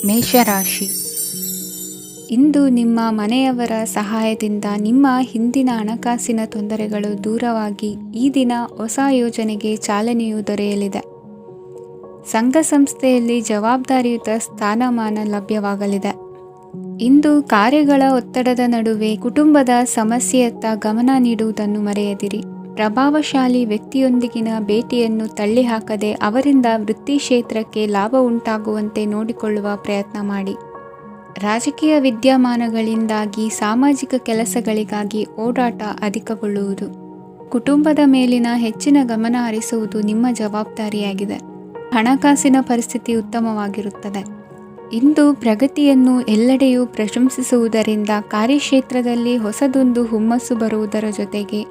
ಮೇಷರಾಶಿ. ಇಂದು ನಿಮ್ಮ ಮನೆಯವರ ಸಹಾಯದಿಂದ ನಿಮ್ಮ ಹಿಂದಿನ ಹಣಕಾಸಿನ ತೊಂದರೆಗಳು ದೂರವಾಗಿ ಈ ದಿನ ಹೊಸ ಯೋಜನೆಗೆ ಚಾಲನೆಯು ದೊರೆಯಲಿದೆ. ಸಂಘ ಸಂಸ್ಥೆಯಲ್ಲಿ ಜವಾಬ್ದಾರಿಯುತ ಸ್ಥಾನಮಾನ ಲಭ್ಯವಾಗಲಿದೆ. ಇಂದು ಕಾರ್ಯಗಳ ಒತ್ತಡದ ನಡುವೆ ಕುಟುಂಬದ ಸಮಸ್ಯೆಯತ್ತ ಗಮನ ನೀಡುವುದನ್ನು ಮರೆಯದಿರಿ. ಪ್ರಭಾವಶಾಲಿ ವ್ಯಕ್ತಿಯೊಂದಿಗಿನ ಭೇಟಿಯನ್ನು ತಳ್ಳಿಹಾಕದೆ ಅವರಿಂದ ವೃತ್ತಿ ಕ್ಷೇತ್ರಕ್ಕೆ ಲಾಭ ಉಂಟಾಗುವಂತೆ ನೋಡಿಕೊಳ್ಳುವ ಪ್ರಯತ್ನ ಮಾಡಿ. ರಾಜಕೀಯ ವಿದ್ಯಮಾನಗಳಿಂದಾಗಿ ಸಾಮಾಜಿಕ ಕೆಲಸಗಳಿಗಾಗಿ ಓಡಾಟ ಅಧಿಕಗೊಳ್ಳುವುದು. ಕುಟುಂಬದ ಮೇಲಿನ ಹೆಚ್ಚಿನ ಗಮನ ಹರಿಸುವುದು ನಿಮ್ಮ ಜವಾಬ್ದಾರಿಯಾಗಿದೆ. ಹಣಕಾಸಿನ ಪರಿಸ್ಥಿತಿ ಉತ್ತಮವಾಗಿರುತ್ತದೆ. ಇಂದು ಪ್ರಗತಿಯನ್ನು ಎಲ್ಲೆಡೆಯೂ ಪ್ರಶಂಸಿಸುವುದರಿಂದ ಕಾರ್ಯಕ್ಷೇತ್ರದಲ್ಲಿ ಹೊಸದೊಂದು ಹುಮ್ಮಸ್ಸು ಬರುವುದರ ಜೊತೆಗೆ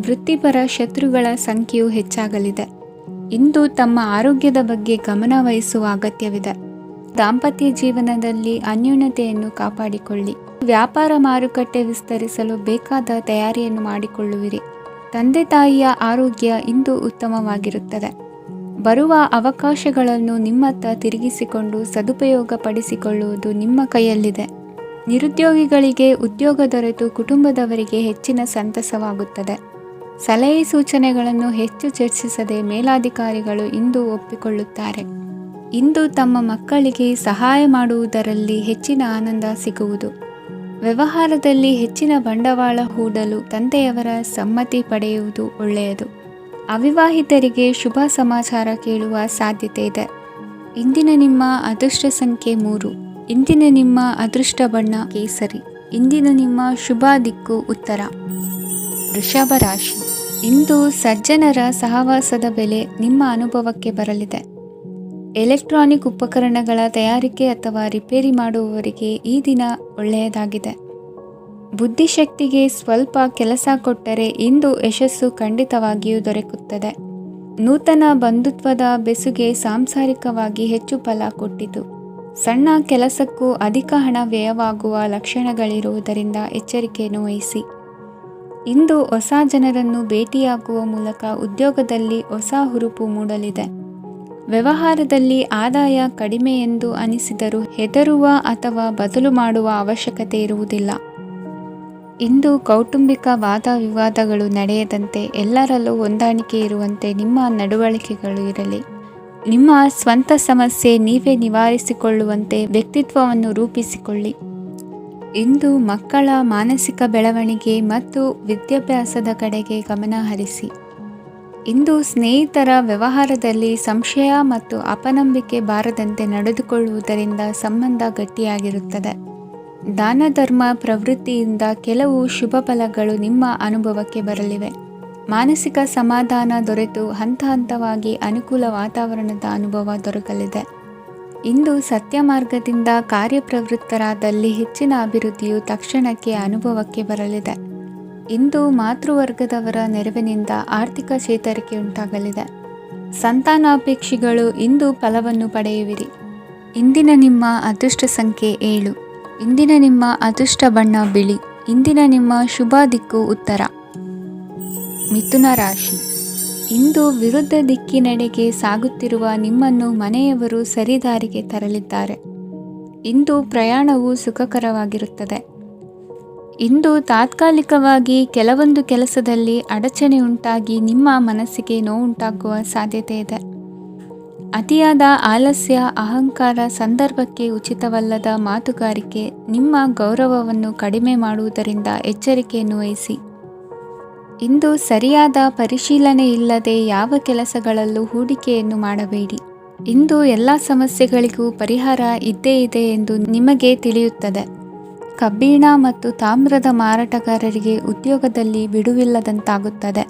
ವೃತ್ತಿಪರ ಶತ್ರುಗಳ ಸಂಖ್ಯೆಯು ಹೆಚ್ಚಾಗಲಿದೆ. ಇಂದು ತಮ್ಮ ಆರೋಗ್ಯದ ಬಗ್ಗೆ ಗಮನ ವಹಿಸುವ ಅಗತ್ಯವಿದೆ. ದಾಂಪತ್ಯ ಜೀವನದಲ್ಲಿ ಅನ್ಯೋನ್ಯತೆಯನ್ನು ಕಾಪಾಡಿಕೊಳ್ಳಿ. ವ್ಯಾಪಾರ ಮಾರುಕಟ್ಟೆ ವಿಸ್ತರಿಸಲು ಬೇಕಾದ ತಯಾರಿಯನ್ನು ಮಾಡಿಕೊಳ್ಳುವಿರಿ. ತಂದೆ ತಾಯಿಯ ಆರೋಗ್ಯ ಇಂದು ಉತ್ತಮವಾಗಿರುತ್ತದೆ. ಬರುವ ಅವಕಾಶಗಳನ್ನು ನಿಮ್ಮತ್ತ ತಿರುಗಿಸಿಕೊಂಡು ಸದುಪಯೋಗಪಡಿಸಿಕೊಳ್ಳುವುದು ನಿಮ್ಮ ಕೈಯಲ್ಲಿದೆ. ನಿರುದ್ಯೋಗಿಗಳಿಗೆ ಉದ್ಯೋಗ ದೊರೆತು ಕುಟುಂಬದವರಿಗೆ ಹೆಚ್ಚಿನ ಸಂತಸವಾಗುತ್ತದೆ. ಸಲಹೆ ಸೂಚನೆಗಳನ್ನು ಹೆಚ್ಚು ಚರ್ಚಿಸದೆ ಮೇಲಾಧಿಕಾರಿಗಳು ಇಂದು ಒಪ್ಪಿಕೊಳ್ಳುತ್ತಾರೆ. ಇಂದು ತಮ್ಮ ಮಕ್ಕಳಿಗೆ ಸಹಾಯ ಮಾಡುವುದರಲ್ಲಿ ಹೆಚ್ಚಿನ ಆನಂದ ಸಿಗುವುದು. ವ್ಯವಹಾರದಲ್ಲಿ ಹೆಚ್ಚಿನ ಬಂಡವಾಳ ಹೂಡಲು ತಂದೆಯವರ ಸಮ್ಮತಿ ಪಡೆಯುವುದು ಒಳ್ಳೆಯದು. ಅವಿವಾಹಿತರಿಗೆ ಶುಭ ಸಮಾಚಾರ ಕೇಳುವ ಸಾಧ್ಯತೆ ಇದೆ. ಇಂದಿನ ನಿಮ್ಮ ಅದೃಷ್ಟ ಸಂಖ್ಯೆ 3. ಇಂದಿನ ನಿಮ್ಮ ಅದೃಷ್ಟ ಬಣ್ಣ ಕೇಸರಿ. ಇಂದಿನ ನಿಮ್ಮ ಶುಭ ದಿಕ್ಕು ಉತ್ತರ. ವೃಷಭ ರಾಶಿ. ಇಂದು ಸಜ್ಜನರ ಸಹವಾಸದ ಬೆಲೆ ನಿಮ್ಮ ಅನುಭವಕ್ಕೆ ಬರಲಿದೆ. ಎಲೆಕ್ಟ್ರಾನಿಕ್ ಉಪಕರಣಗಳ ತಯಾರಿಕೆ ಅಥವಾ ರಿಪೇರಿ ಮಾಡುವವರಿಗೆ ಈ ದಿನ ಒಳ್ಳೆಯದಾಗಿದೆ. ಬುದ್ಧಿಶಕ್ತಿಗೆ ಸ್ವಲ್ಪ ಕೆಲಸ ಕೊಟ್ಟರೆ ಇಂದು ಯಶಸ್ಸು ಖಂಡಿತವಾಗಿಯೂ ದೊರಕುತ್ತದೆ. ನೂತನ ಬಂಧುತ್ವದ ಬೆಸುಗೆ ಸಾಂಸಾರಿಕವಾಗಿ ಹೆಚ್ಚು ಫಲ ಕೊಟ್ಟಿತು. ಸಣ್ಣ ಕೆಲಸಕ್ಕೂ ಅಧಿಕ ಹಣ ವ್ಯಯವಾಗುವ ಲಕ್ಷಣಗಳಿರುವುದರಿಂದ ಎಚ್ಚರಿಕೆಯನ್ನು ವಹಿಸಿ. ಇಂದು ಹೊಸ ಜನರನ್ನು ಭೇಟಿಯಾಗುವ ಮೂಲಕ ಉದ್ಯೋಗದಲ್ಲಿ ಹೊಸ ಹುರುಪು ಮೂಡಲಿದೆ. ವ್ಯವಹಾರದಲ್ಲಿ ಆದಾಯ ಕಡಿಮೆ ಎಂದು ಅನಿಸಿದರೂ ಹೆದರುವ ಅಥವಾ ಬದಲು ಮಾಡುವ ಅವಶ್ಯಕತೆ ಇರುವುದಿಲ್ಲ. ಇಂದು ಕೌಟುಂಬಿಕ ವಾದ ವಿವಾದಗಳು ನಡೆಯದಂತೆ ಎಲ್ಲರಲ್ಲೂ ಹೊಂದಾಣಿಕೆ ಇರುವಂತೆ ನಿಮ್ಮ ನಡವಳಿಕೆಗಳು ಇರಲಿ. ನಿಮ್ಮ ಸ್ವಂತ ಸಮಸ್ಯೆ ನೀವೇ ನಿವಾರಿಸಿಕೊಳ್ಳುವಂತೆ ವ್ಯಕ್ತಿತ್ವವನ್ನು ರೂಪಿಸಿಕೊಳ್ಳಿ. ಇಂದು ಮಕ್ಕಳ ಮಾನಸಿಕ ಬೆಳವಣಿಗೆ ಮತ್ತು ವಿದ್ಯಾಭ್ಯಾಸದ ಕಡೆಗೆ ಗಮನ ಹರಿಸಿ. ಇಂದು ಸ್ನೇಹಿತರ ವ್ಯವಹಾರದಲ್ಲಿ ಸಂಶಯ ಮತ್ತು ಅಪನಂಬಿಕೆ ಬಾರದಂತೆ ನಡೆದುಕೊಳ್ಳುವುದರಿಂದ ಸಂಬಂಧ ಗಟ್ಟಿಯಾಗಿರುತ್ತದೆ. ದಾನ ಧರ್ಮ ಪ್ರವೃತ್ತಿಯಿಂದ ಕೆಲವು ಶುಭ ಫಲಗಳು ನಿಮ್ಮ ಅನುಭವಕ್ಕೆ ಬರಲಿವೆ. ಮಾನಸಿಕ ಸಮಾಧಾನ ದೊರೆತು ಹಂತ ಹಂತವಾಗಿ ಅನುಕೂಲ ವಾತಾವರಣದ ಅನುಭವ ದೊರಕಲಿದೆ. ಇಂದು ಸತ್ಯ ಮಾರ್ಗದಿಂದ ಕಾರ್ಯಪ್ರವೃತ್ತರಾದಲ್ಲಿ ಹೆಚ್ಚಿನ ಅಭಿವೃದ್ಧಿಯು ತಕ್ಷಣಕ್ಕೆ ಅನುಭವಕ್ಕೆ ಬರಲಿದೆ. ಇಂದು ಮಾತೃವರ್ಗದವರ ನೆರವಿನಿಂದ ಆರ್ಥಿಕ ಚೇತರಿಕೆ ಉಂಟಾಗಲಿದೆ. ಸಂತಾನಾಪೇಕ್ಷಿಗಳು ಇಂದು ಫಲವನ್ನು ಪಡೆಯುವಿರಿ. ಇಂದಿನ ನಿಮ್ಮ ಅದೃಷ್ಟ ಸಂಖ್ಯೆ 7. ಇಂದಿನ ನಿಮ್ಮ ಅದೃಷ್ಟ ಬಣ್ಣ ಬಿಳಿ. ಇಂದಿನ ನಿಮ್ಮ ಶುಭ ದಿಕ್ಕು ಉತ್ತರ. ಮಿಥುನ ರಾಶಿ. ಇಂದು ವಿರುದ್ಧ ದಿಕ್ಕಿನೆಡೆಗೆ ಸಾಗುತ್ತಿರುವ ನಿಮ್ಮನ್ನು ಮನೆಯವರು ಸರಿದಾರಿಗೆ ತರಲಿದ್ದಾರೆ. ಇಂದು ಪ್ರಯಾಣವು ಸುಖಕರವಾಗಿರುತ್ತದೆ. ಇಂದು ತಾತ್ಕಾಲಿಕವಾಗಿ ಕೆಲವೊಂದು ಕೆಲಸದಲ್ಲಿ ಅಡಚಣೆ ಉಂಟಾಗಿ ನಿಮ್ಮ ಮನಸ್ಸಿಗೆ ನೋವುಂಟಾಗುವ ಸಾಧ್ಯತೆ ಇದೆ. ಅತಿಯಾದ ಆಲಸ್ಯ, ಅಹಂಕಾರ, ಸಂದರ್ಭಕ್ಕೆ ಉಚಿತವಲ್ಲದ ಮಾತುಗಾರಿಕೆ ನಿಮ್ಮ ಗೌರವವನ್ನು ಕಡಿಮೆ ಮಾಡುವುದರಿಂದ ಎಚ್ಚರಿಕೆಯನ್ನು ವಹಿಸಿ. ಇಂದು ಸರಿಯಾದ ಪರಿಶೀಲನೆ ಇಲ್ಲದೆ ಯಾವ ಕೆಲಸಗಳಲ್ಲೂ ಹೂಡಿಕೆಯನ್ನು ಮಾಡಬೇಡಿ. ಇಂದು ಎಲ್ಲ ಸಮಸ್ಯೆಗಳಿಗೂ ಪರಿಹಾರ ಇದ್ದೇ ಇದೆ ಎಂದು ನಿಮಗೆ ತಿಳಿಯುತ್ತದೆ. ಕಬ್ಬಿಣ ಮತ್ತು ತಾಮ್ರದ ಮಾರಾಟಗಾರರಿಗೆ ಉದ್ಯೋಗದಲ್ಲಿ ಬಿಡುವಿಲ್ಲದಂತಾಗುತ್ತದೆ.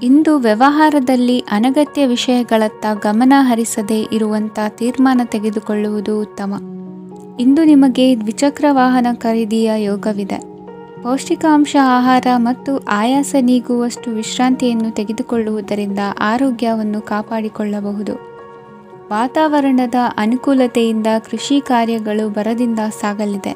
ಇಂದು ವ್ಯವಹಾರದಲ್ಲಿ ಅನಗತ್ಯ ವಿಷಯಗಳತ್ತ ಗಮನ ಹರಿಸದೇ ಇರುವಂಥ ತೀರ್ಮಾನ ತೆಗೆದುಕೊಳ್ಳುವುದು ಉತ್ತಮ. ಇಂದು ನಿಮಗೆ ದ್ವಿಚಕ್ರ ವಾಹನ ಖರೀದಿಯ ಯೋಗವಿದೆ. ಪೌಷ್ಟಿಕಾಂಶ ಆಹಾರ ಮತ್ತು ಆಯಾಸ ನೀಗುವಷ್ಟು ವಿಶ್ರಾಂತಿಯನ್ನು ತೆಗೆದುಕೊಳ್ಳುವುದರಿಂದ ಆರೋಗ್ಯವನ್ನು ಕಾಪಾಡಿಕೊಳ್ಳಬಹುದು. ವಾತಾವರಣದ ಅನುಕೂಲತೆಯಿಂದ ಕೃಷಿ ಕಾರ್ಯಗಳು ಭರದಿಂದ ಸಾಗಲಿದೆ.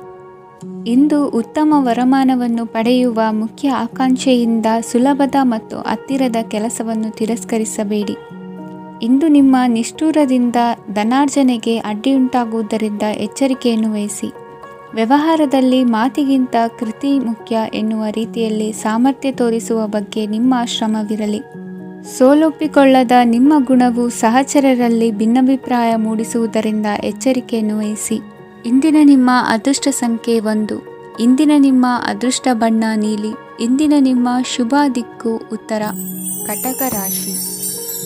ಇಂದು ಉತ್ತಮ ವರಮಾನವನ್ನು ಪಡೆಯುವ ಮುಖ್ಯ ಆಕಾಂಕ್ಷೆಯಿಂದ ಸುಲಭದ ಮತ್ತು ಹತ್ತಿರದ ಕೆಲಸವನ್ನು ತಿರಸ್ಕರಿಸಬೇಡಿ. ಇಂದು ನಿಮ್ಮ ನಿಷ್ಠುರದಿಂದ ಧನಾರ್ಜನೆಗೆ ಅಡ್ಡಿಯುಂಟಾಗುವುದರಿಂದ ಎಚ್ಚರಿಕೆಯನ್ನು ವಹಿಸಿ. ವ್ಯವಹಾರದಲ್ಲಿ ಮಾತಿಗಿಂತ ಕೃತಿ ಮುಖ್ಯ ಎನ್ನುವ ರೀತಿಯಲ್ಲಿ ಸಾಮರ್ಥ್ಯ ತೋರಿಸುವ ಬಗ್ಗೆ ನಿಮ್ಮ ಶ್ರಮವಿರಲಿ. ಸೋಲೊಪ್ಪಿಕೊಳ್ಳದ ನಿಮ್ಮ ಗುಣವು ಸಹಚರರಲ್ಲಿ ಭಿನ್ನಾಭಿಪ್ರಾಯ ಮೂಡಿಸುವುದರಿಂದ ಎಚ್ಚರಿಕೆಯನ್ನು ವಹಿಸಿ. ಇಂದಿನ ನಿಮ್ಮ ಅದೃಷ್ಟ ಸಂಖ್ಯೆ 1. ಇಂದಿನ ನಿಮ್ಮ ಅದೃಷ್ಟ ಬಣ್ಣ ನೀಲಿ. ಇಂದಿನ ನಿಮ್ಮ ಶುಭ ದಿಕ್ಕು ಉತ್ತರ. ಕಟಕ ರಾಶಿ.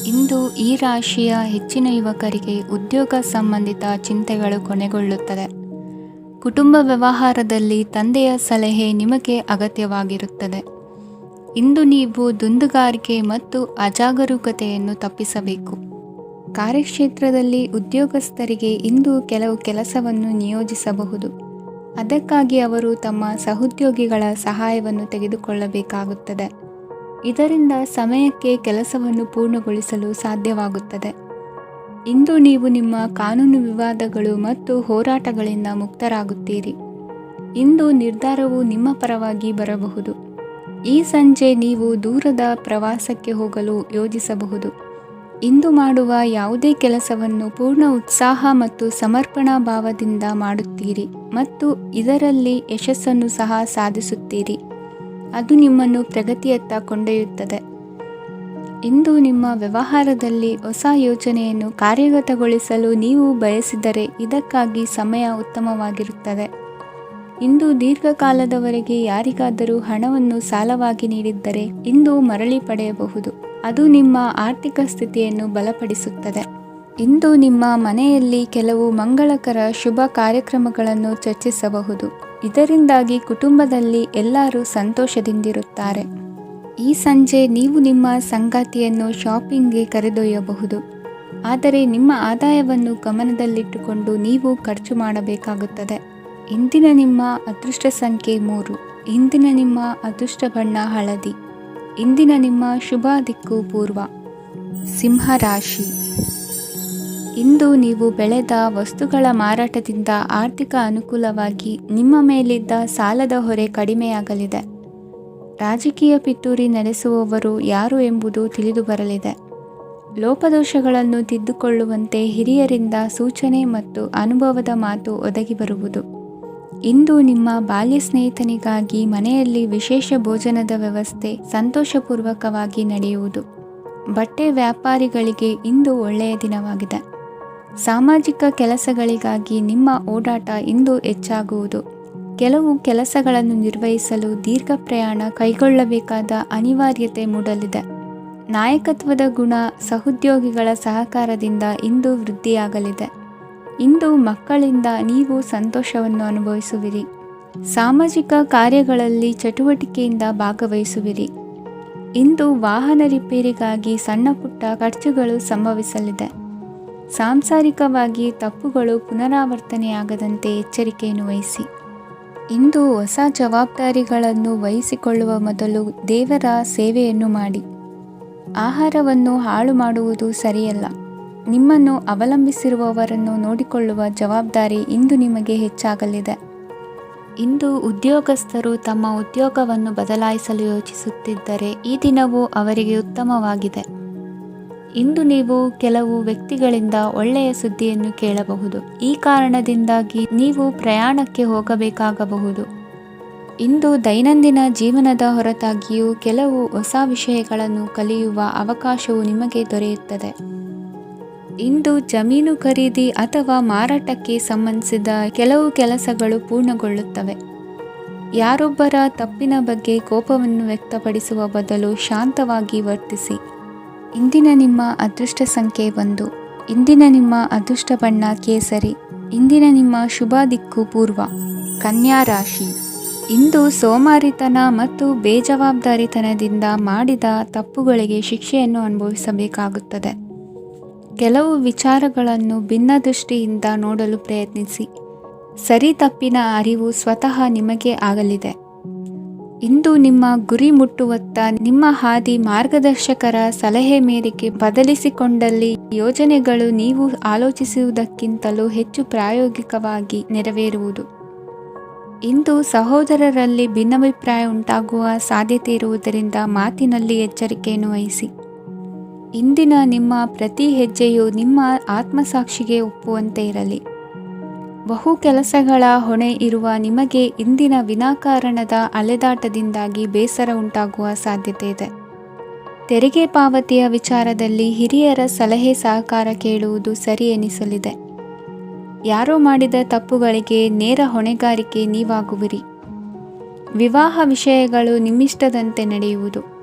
ಇಂದು ಈ ರಾಶಿಯ ಹೆಚ್ಚಿನ ಯುವಕರಿಗೆ ಉದ್ಯೋಗ ಸಂಬಂಧಿತ ಚಿಂತೆಗಳು ಕೊನೆಗೊಳ್ಳುತ್ತದೆ. ಕುಟುಂಬ ವ್ಯವಹಾರದಲ್ಲಿ ತಂದೆಯ ಸಲಹೆ ನಿಮಗೆ ಅಗತ್ಯವಾಗಿರುತ್ತದೆ. ಇಂದು ನೀವು ದುಂದುಗಾರಿಕೆ ಮತ್ತು ಅಜಾಗರೂಕತೆಯನ್ನು ತಪ್ಪಿಸಬೇಕು. ಕಾರ್ಯಕ್ಷೇತ್ರದಲ್ಲಿ ಉದ್ಯೋಗಸ್ಥರಿಗೆ ಇಂದು ಕೆಲವು ಕೆಲಸವನ್ನು ನಿಯೋಜಿಸಬಹುದು. ಅದಕ್ಕಾಗಿ ಅವರು ತಮ್ಮ ಸಹೋದ್ಯೋಗಿಗಳ ಸಹಾಯವನ್ನು ತೆಗೆದುಕೊಳ್ಳಬೇಕಾಗುತ್ತದೆ. ಇದರಿಂದ ಸಮಯಕ್ಕೆ ಕೆಲಸವನ್ನು ಪೂರ್ಣಗೊಳಿಸಲು ಸಾಧ್ಯವಾಗುತ್ತದೆ. ಇಂದು ನೀವು ನಿಮ್ಮ ಕಾನೂನು ವಿವಾದಗಳು ಮತ್ತು ಹೋರಾಟಗಳಿಂದ ಮುಕ್ತರಾಗುತ್ತೀರಿ. ಇಂದು ನಿರ್ಧಾರವು ನಿಮ್ಮ ಪರವಾಗಿ ಬರಬಹುದು. ಈ ಸಂಜೆ ನೀವು ದೂರದ ಪ್ರವಾಸಕ್ಕೆ ಹೋಗಲು ಯೋಜಿಸಬಹುದು. ಇಂದು ಮಾಡುವ ಯಾವುದೇ ಕೆಲಸವನ್ನು ಪೂರ್ಣ ಉತ್ಸಾಹ ಮತ್ತು ಸಮರ್ಪಣಾ ಭಾವದಿಂದ ಮಾಡುತ್ತೀರಿ ಮತ್ತು ಇದರಲ್ಲಿ ಯಶಸ್ಸನ್ನು ಸಹ ಸಾಧಿಸುತ್ತೀರಿ. ಅದು ನಿಮ್ಮನ್ನು ಪ್ರಗತಿಯತ್ತ ಕೊಂಡೊಯ್ಯುತ್ತದೆ. ಇಂದು ನಿಮ್ಮ ವ್ಯವಹಾರದಲ್ಲಿ ಹೊಸ ಯೋಜನೆಯನ್ನು ಕಾರ್ಯಗತಗೊಳಿಸಲು ನೀವು ಬಯಸಿದರೆ ಇದಕ್ಕಾಗಿ ಸಮಯ ಉತ್ತಮವಾಗಿರುತ್ತದೆ. ಇಂದು ದೀರ್ಘಕಾಲದವರೆಗೆ ಯಾರಿಗಾದರೂ ಹಣವನ್ನು ಸಾಲವಾಗಿ ನೀಡಿದ್ದರೆ ಇಂದು ಮರಳಿ ಪಡೆಯಬಹುದು. ಅದು ನಿಮ್ಮ ಆರ್ಥಿಕ ಸ್ಥಿತಿಯನ್ನು ಬಲಪಡಿಸುತ್ತದೆ. ಇಂದು ನಿಮ್ಮ ಮನೆಯಲ್ಲಿ ಕೆಲವು ಮಂಗಳಕರ ಶುಭ ಕಾರ್ಯಕ್ರಮಗಳನ್ನು ಚರ್ಚಿಸಬಹುದು. ಇದರಿಂದಾಗಿ ಕುಟುಂಬದಲ್ಲಿ ಎಲ್ಲರೂ ಸಂತೋಷದಿಂದಿರುತ್ತಾರೆ. ಈ ಸಂಜೆ ನೀವು ನಿಮ್ಮ ಸಂಗಾತಿಯನ್ನು ಶಾಪಿಂಗ್ಗೆ ಕರೆದೊಯ್ಯಬಹುದು. ಆದರೆ ನಿಮ್ಮ ಆದಾಯವನ್ನು ಗಮನದಲ್ಲಿಟ್ಟುಕೊಂಡು ನೀವು ಖರ್ಚು ಮಾಡಬೇಕಾಗುತ್ತದೆ. ಇಂದಿನ ನಿಮ್ಮ ಅದೃಷ್ಟ ಸಂಖ್ಯೆ 3. ಇಂದಿನ ನಿಮ್ಮ ಅದೃಷ್ಟ ಬಣ್ಣ ಹಳದಿ. ಇಂದಿನ ನಿಮ್ಮ ಶುಭ ದಿಕ್ಕು ಪೂರ್ವ. ಸಿಂಹ ರಾಶಿ. ಇಂದು ನೀವು ಬೆಳೆದ ವಸ್ತುಗಳ ಮಾರಾಟದಿಂದ ಆರ್ಥಿಕ ಅನುಕೂಲವಾಗಿ ನಿಮ್ಮ ಮೇಲಿದ್ದ ಸಾಲದ ಹೊರೆ ಕಡಿಮೆಯಾಗಲಿದೆ. ರಾಜಕೀಯ ಪಿತೂರಿ ನಡೆಸುವವರು ಯಾರು ಎಂಬುದು ತಿಳಿದು ಬರಲಿದೆ. ಲೋಪದೋಷಗಳನ್ನು ತಿದ್ದುಕೊಳ್ಳುವಂತೆ ಹಿರಿಯರಿಂದ ಸೂಚನೆ ಮತ್ತು ಅನುಭವದ ಮಾತು ಒದಗಿ ಬರುವುದು. ಇಂದು ನಿಮ್ಮ ಬಾಲ್ಯ ಸ್ನೇಹಿತನಿಗಾಗಿ ಮನೆಯಲ್ಲಿ ವಿಶೇಷ ಭೋಜನದ ವ್ಯವಸ್ಥೆ ಸಂತೋಷಪೂರ್ವಕವಾಗಿ ನಡೆಯುವುದು. ಬಟ್ಟೆ ವ್ಯಾಪಾರಿಗಳಿಗೆ ಇಂದು ಒಳ್ಳೆಯ ದಿನವಾಗಿದೆ. ಸಾಮಾಜಿಕ ಕೆಲಸಗಳಿಗಾಗಿ ನಿಮ್ಮ ಓಡಾಟ ಇಂದು ಹೆಚ್ಚಾಗುವುದು. ಕೆಲವು ಕೆಲಸಗಳನ್ನು ನಿರ್ವಹಿಸಲು ದೀರ್ಘ ಪ್ರಯಾಣ ಕೈಗೊಳ್ಳಬೇಕಾದ ಅನಿವಾರ್ಯತೆ ಮೂಡಲಿದೆ. ನಾಯಕತ್ವದ ಗುಣ ಸಹೋದ್ಯೋಗಿಗಳ ಸಹಕಾರದಿಂದ ಇಂದು ವೃದ್ಧಿಯಾಗಲಿದೆ. ಇಂದು ಮಕ್ಕಳಿಂದ ನೀವು ಸಂತೋಷವನ್ನು ಅನುಭವಿಸುವಿರಿ. ಸಾಮಾಜಿಕ ಕಾರ್ಯಗಳಲ್ಲಿ ಚಟುವಟಿಕೆಯಿಂದ ಭಾಗವಹಿಸುವಿರಿ. ಇಂದು ವಾಹನ ರಿಪೇರಿಗಾಗಿ ಸಣ್ಣ ಪುಟ್ಟ ಖರ್ಚುಗಳು ಸಂಭವಿಸಲಿದೆ. ಸಾಂಸಾರಿಕವಾಗಿ ತಪ್ಪುಗಳು ಪುನರಾವರ್ತನೆಯಾಗದಂತೆ ಎಚ್ಚರಿಕೆಯನ್ನು ವಹಿಸಿ. ಇಂದು ಹೊಸ ಜವಾಬ್ದಾರಿಗಳನ್ನು ವಹಿಸಿಕೊಳ್ಳುವ ಮೊದಲು ದೇವರ ಸೇವೆಯನ್ನು ಮಾಡಿ. ಆಹಾರವನ್ನು ಹಾಳು ಮಾಡುವುದು ಸರಿಯಲ್ಲ. ನಿಮ್ಮನ್ನು ಅವಲಂಬಿಸಿರುವವರನ್ನು ನೋಡಿಕೊಳ್ಳುವ ಜವಾಬ್ದಾರಿ ಇಂದು ನಿಮಗೆ ಹೆಚ್ಚಾಗಲಿದೆ. ಇಂದು ಉದ್ಯೋಗಸ್ಥರು ತಮ್ಮ ಉದ್ಯೋಗವನ್ನು ಬದಲಾಯಿಸಲು ಯೋಚಿಸುತ್ತಿದ್ದರೆ ಈ ದಿನವೂ ಅವರಿಗೆ ಉತ್ತಮವಾಗಿದೆ. ಇಂದು ನೀವು ಕೆಲವು ವ್ಯಕ್ತಿಗಳಿಂದ ಒಳ್ಳೆಯ ಸುದ್ದಿಯನ್ನು ಕೇಳಬಹುದು. ಈ ಕಾರಣದಿಂದಾಗಿ ನೀವು ಪ್ರಯಾಣಕ್ಕೆ ಹೋಗಬೇಕಾಗಬಹುದು. ಇಂದು ದೈನಂದಿನ ಜೀವನದ ಹೊರತಾಗಿಯೂ ಕೆಲವು ಹೊಸ ವಿಷಯಗಳನ್ನು ಕಲಿಯುವ ಅವಕಾಶವು ನಿಮಗೆ ದೊರೆಯುತ್ತದೆ. ಇಂದು ಜಮೀನು ಖರೀದಿ ಅಥವಾ ಮಾರಾಟಕ್ಕೆ ಸಂಬಂಧಿಸಿದ ಕೆಲವು ಕೆಲಸಗಳು ಪೂರ್ಣಗೊಳ್ಳುತ್ತವೆ. ಯಾರೊಬ್ಬರ ತಪ್ಪಿನ ಬಗ್ಗೆ ಕೋಪವನ್ನು ವ್ಯಕ್ತಪಡಿಸುವ ಬದಲು ಶಾಂತವಾಗಿ ವರ್ತಿಸಿ. ಇಂದಿನ ನಿಮ್ಮ ಅದೃಷ್ಟ ಸಂಖ್ಯೆ 1. ಇಂದಿನ ನಿಮ್ಮ ಅದೃಷ್ಟ ಬಣ್ಣ ಕೇಸರಿ. ಇಂದಿನ ನಿಮ್ಮ ಶುಭ ದಿಕ್ಕು ಪೂರ್ವ. ಕನ್ಯಾ ರಾಶಿ. ಇಂದು ಸೋಮಾರಿತನ ಮತ್ತು ಬೇಜವಾಬ್ದಾರಿತನದಿಂದ ಮಾಡಿದ ತಪ್ಪುಗಳಿಗೆ ಶಿಕ್ಷೆಯನ್ನು ಅನುಭವಿಸಬೇಕಾಗುತ್ತದೆ. ಕೆಲವು ವಿಚಾರಗಳನ್ನು ಭಿನ್ನ ದೃಷ್ಟಿಯಿಂದ ನೋಡಲು ಪ್ರಯತ್ನಿಸಿ. ಸರಿ ತಪ್ಪಿನ ಅರಿವು ಸ್ವತಃ ನಿಮಗೆ ಆಗಲಿದೆ. ಇಂದು ನಿಮ್ಮ ಗುರಿ ಮುಟ್ಟುವತ್ತ ನಿಮ್ಮ ಹಾದಿ ಮಾರ್ಗದರ್ಶಕರ ಸಲಹೆ ಮೇರೆಗೆ ಬದಲಿಸಿಕೊಂಡಲ್ಲಿ ಯೋಜನೆಗಳು ನೀವು ಆಲೋಚಿಸುವುದಕ್ಕಿಂತಲೂ ಹೆಚ್ಚು ಪ್ರಾಯೋಗಿಕವಾಗಿ ನೆರವೇರುವುದು. ಇಂದು ಸಹೋದರರಲ್ಲಿ ಭಿನ್ನಾಭಿಪ್ರಾಯ ಉಂಟಾಗುವ ಸಾಧ್ಯತೆ ಇರುವುದರಿಂದ ಮಾತಿನಲ್ಲಿ ಎಚ್ಚರಿಕೆಯನ್ನು ವಹಿಸಿ. ಇಂದಿನ ನಿಮ್ಮ ಪ್ರತಿ ಹೆಜ್ಜೆಯು ನಿಮ್ಮ ಆತ್ಮಸಾಕ್ಷಿಗೆ ಒಪ್ಪುವಂತೆ ಇರಲಿ. ಬಹು ಕೆಲಸಗಳ ಹೊಣೆ ಇರುವ ನಿಮಗೆ ಇಂದಿನ ವಿನಾಕಾರಣದ ಅಲೆದಾಟದಿಂದಾಗಿ ಬೇಸರ ಉಂಟಾಗುವ ಸಾಧ್ಯತೆ ಇದೆ. ತೆರಿಗೆ ಪಾವತಿಯ ವಿಚಾರದಲ್ಲಿ ಹಿರಿಯರ ಸಲಹೆ ಸಹಕಾರ ಕೇಳುವುದು ಸರಿ ಎನಿಸಲಿದೆ. ಯಾರೋ ಮಾಡಿದ ತಪ್ಪುಗಳಿಗೆ ನೇರ ಹೊಣೆಗಾರಿಕೆ ನೀವಾಗುವಿರಿ. ವಿವಾಹ ವಿಷಯಗಳು ನಿಮ್ಮಿಷ್ಟದಂತೆ ನಡೆಯುವುದು.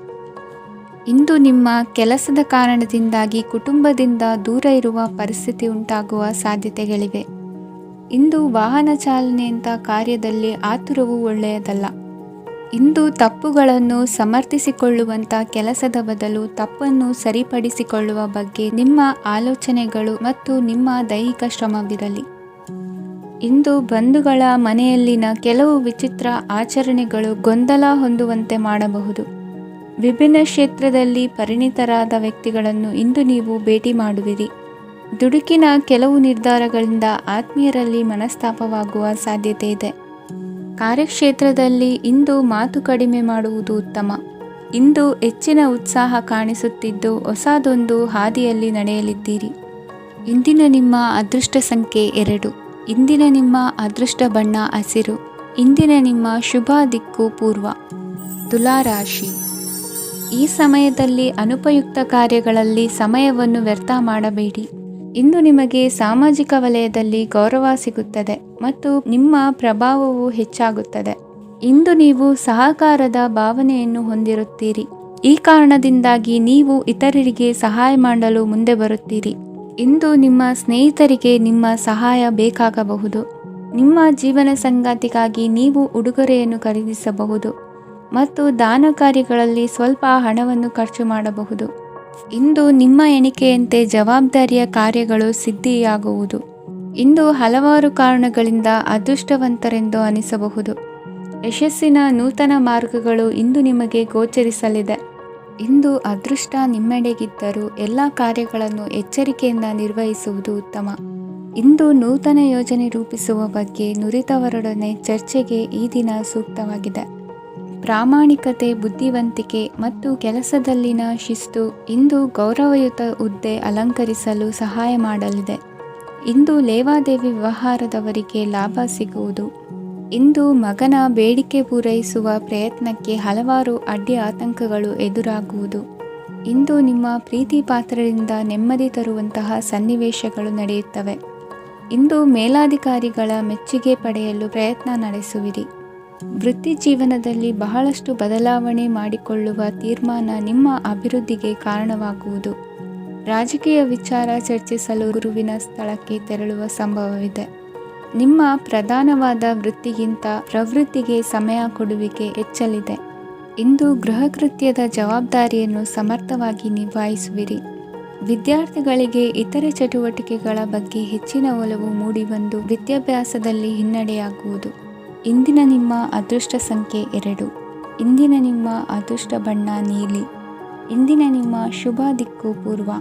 ಇಂದು ನಿಮ್ಮ ಕೆಲಸದ ಕಾರಣದಿಂದಾಗಿ ಕುಟುಂಬದಿಂದ ದೂರ ಇರುವ ಪರಿಸ್ಥಿತಿ ಉಂಟಾಗುವ ಸಾಧ್ಯತೆಗಳಿವೆ. ಇಂದು ವಾಹನ ಚಾಲನೆಯಂಥ ಕಾರ್ಯದಲ್ಲಿ ಆತುರವು ಒಳ್ಳೆಯದಲ್ಲ. ಇಂದು ತಪ್ಪುಗಳನ್ನು ಸಮರ್ಥಿಸಿಕೊಳ್ಳುವಂಥ ಕೆಲಸದ ಬದಲು ತಪ್ಪನ್ನು ಸರಿಪಡಿಸಿಕೊಳ್ಳುವ ಬಗ್ಗೆ ನಿಮ್ಮ ಆಲೋಚನೆಗಳು ಮತ್ತು ನಿಮ್ಮ ದೈಹಿಕ ಶ್ರಮವಿರಲಿ. ಇಂದು ಬಂಧುಗಳ ಮನೆಯಲ್ಲಿನ ಕೆಲವು ವಿಚಿತ್ರ ಆಚರಣೆಗಳು ಗೊಂದಲ ಹೊಂದುವಂತೆ ಮಾಡಬಹುದು. ವಿಭಿನ್ನ ಕ್ಷೇತ್ರದಲ್ಲಿ ಪರಿಣಿತರಾದ ವ್ಯಕ್ತಿಗಳನ್ನು ಇಂದು ನೀವು ಭೇಟಿ ಮಾಡುವಿರಿ. ದುಡುಕಿನ ಕೆಲವು ನಿರ್ಧಾರಗಳಿಂದ ಆತ್ಮೀಯರಲ್ಲಿ ಮನಸ್ತಾಪವಾಗುವ ಸಾಧ್ಯತೆ ಇದೆ. ಕಾರ್ಯಕ್ಷೇತ್ರದಲ್ಲಿ ಇಂದು ಮಾತು ಕಡಿಮೆ ಮಾಡುವುದು ಉತ್ತಮ. ಇಂದು ಹೆಚ್ಚಿನ ಉತ್ಸಾಹ ಕಾಣಿಸುತ್ತಿದ್ದು ಹೊಸದೊಂದು ಹಾದಿಯಲ್ಲಿ ನಡೆಯಲಿದ್ದೀರಿ. ಇಂದಿನ ನಿಮ್ಮ ಅದೃಷ್ಟ ಸಂಖ್ಯೆ 2. ಇಂದಿನ ನಿಮ್ಮ ಅದೃಷ್ಟ ಬಣ್ಣ ಹಸಿರು. ಇಂದಿನ ನಿಮ್ಮ ಶುಭ ದಿಕ್ಕು ಪೂರ್ವ. ತುಲಾ ರಾಶಿ. ಈ ಸಮಯದಲ್ಲಿ ಅನುಪಯುಕ್ತ ಕಾರ್ಯಗಳಲ್ಲಿ ಸಮಯವನ್ನು ವ್ಯರ್ಥ ಮಾಡಬೇಡಿ. ಇಂದು ನಿಮಗೆ ಸಾಮಾಜಿಕ ವಲಯದಲ್ಲಿ ಗೌರವ ಸಿಗುತ್ತದೆ ಮತ್ತು ನಿಮ್ಮ ಪ್ರಭಾವವು ಹೆಚ್ಚಾಗುತ್ತದೆ. ಇಂದು ನೀವು ಸಹಕಾರದ ಭಾವನೆಯನ್ನು ಹೊಂದಿರುತ್ತೀರಿ. ಈ ಕಾರಣದಿಂದಾಗಿ ನೀವು ಇತರರಿಗೆ ಸಹಾಯ ಮಾಡಲು ಮುಂದೆ ಬರುತ್ತೀರಿ. ಇಂದು ನಿಮ್ಮ ಸ್ನೇಹಿತರಿಗೆ ನಿಮ್ಮ ಸಹಾಯ ಬೇಕಾಗಬಹುದು. ನಿಮ್ಮ ಜೀವನ ಸಂಗಾತಿಗಾಗಿ ನೀವು ಉಡುಗೊರೆಯನ್ನು ಖರೀದಿಸಬಹುದು ಮತ್ತು ದಾನ ಕಾರ್ಯಗಳಲ್ಲಿ ಸ್ವಲ್ಪ ಹಣವನ್ನು ಖರ್ಚು ಮಾಡಬಹುದು. ಇಂದು ನಿಮ್ಮ ಎಣಿಕೆಯಂತೆ ಜವಾಬ್ದಾರಿಯ ಕಾರ್ಯಗಳು ಸಿದ್ಧಿಯಾಗುವುದು. ಇಂದು ಹಲವಾರು ಕಾರಣಗಳಿಂದ ಅದೃಷ್ಟವಂತರೆಂದು ಅನಿಸಬಹುದು. ಯಶಸ್ಸಿನ ನೂತನ ಮಾರ್ಗಗಳು ಇಂದು ನಿಮಗೆ ಗೋಚರಿಸಲಿದೆ. ಇಂದು ಅದೃಷ್ಟ ನಿಮ್ಮೆಡೆಗಿದ್ದರೂ ಎಲ್ಲ ಕಾರ್ಯಗಳನ್ನು ಎಚ್ಚರಿಕೆಯಿಂದ ನಿರ್ವಹಿಸುವುದು ಉತ್ತಮ. ಇಂದು ನೂತನ ಯೋಜನೆ ರೂಪಿಸುವ ಬಗ್ಗೆ ನುರಿತವರೊಡನೆ ಚರ್ಚೆಗೆ ಈ ದಿನ ಸೂಕ್ತವಾಗಿದೆ. ಪ್ರಾಮಾಣಿಕತೆ, ಬುದ್ಧಿವಂತಿಕೆ ಮತ್ತು ಕೆಲಸದಲ್ಲಿನ ಶಿಸ್ತು ಇಂದು ಗೌರವಯುತ ಹುದ್ದೆ ಅಲಂಕರಿಸಲು ಸಹಾಯ ಮಾಡಲಿದೆ. ಇಂದು ಲೇವಾದೇವಿ ವ್ಯವಹಾರದವರಿಗೆ ಲಾಭ ಸಿಗುವುದು. ಇಂದು ಮಗನ ಬೇಡಿಕೆ ಪೂರೈಸುವ ಪ್ರಯತ್ನಕ್ಕೆ ಹಲವಾರು ಅಡ್ಡಿ ಆತಂಕಗಳು ಎದುರಾಗುವುದು. ಇಂದು ನಿಮ್ಮ ಪ್ರೀತಿ ಪಾತ್ರರಿಂದ ನೆಮ್ಮದಿ ತರುವಂತಹ ಸನ್ನಿವೇಶಗಳು ನಡೆಯುತ್ತವೆ. ಇಂದು ಮೇಲಾಧಿಕಾರಿಗಳ ಮೆಚ್ಚುಗೆ ಪಡೆಯಲು ಪ್ರಯತ್ನ ನಡೆಸುವಿರಿ. ವೃತ್ತಿ ಜೀವನದಲ್ಲಿ ಬಹಳಷ್ಟು ಬದಲಾವಣೆ ಮಾಡಿಕೊಳ್ಳುವ ತೀರ್ಮಾನ ನಿಮ್ಮ ಅಭಿವೃದ್ಧಿಗೆ ಕಾರಣವಾಗುವುದು. ರಾಜಕೀಯ ವಿಚಾರ ಚರ್ಚಿಸಲು ಗುರುವಿನ ಸ್ಥಳಕ್ಕೆ ತೆರಳುವ ಸಂಭವವಿದೆ. ನಿಮ್ಮ ಪ್ರಧಾನವಾದ ವೃತ್ತಿಗಿಂತ ಪ್ರವೃತ್ತಿಗೆ ಸಮಯ ಕೊಡುವಿಕೆ ಹೆಚ್ಚಲಿದೆ. ಇಂದು ಗೃಹ ಕೃತ್ಯದ ಜವಾಬ್ದಾರಿಯನ್ನು ಸಮರ್ಥವಾಗಿ ನಿಭಾಯಿಸುವಿರಿ. ವಿದ್ಯಾರ್ಥಿಗಳಿಗೆ ಇತರೆ ಚಟುವಟಿಕೆಗಳ ಬಗ್ಗೆ ಹೆಚ್ಚಿನ ಒಲವು ಮೂಡಿಬಂದು ವಿದ್ಯಾಭ್ಯಾಸದಲ್ಲಿ ಹಿನ್ನಡೆಯಾಗುವುದು. ಇಂದಿನ ನಿಮ್ಮ ಅದೃಷ್ಟ ಸಂಖ್ಯೆ 2. ಇಂದಿನ ನಿಮ್ಮ ಅದೃಷ್ಟ ಬಣ್ಣ ನೀಲಿ. ಇಂದಿನ ನಿಮ್ಮ ಶುಭ ದಿಕ್ಕು ಪೂರ್ವ.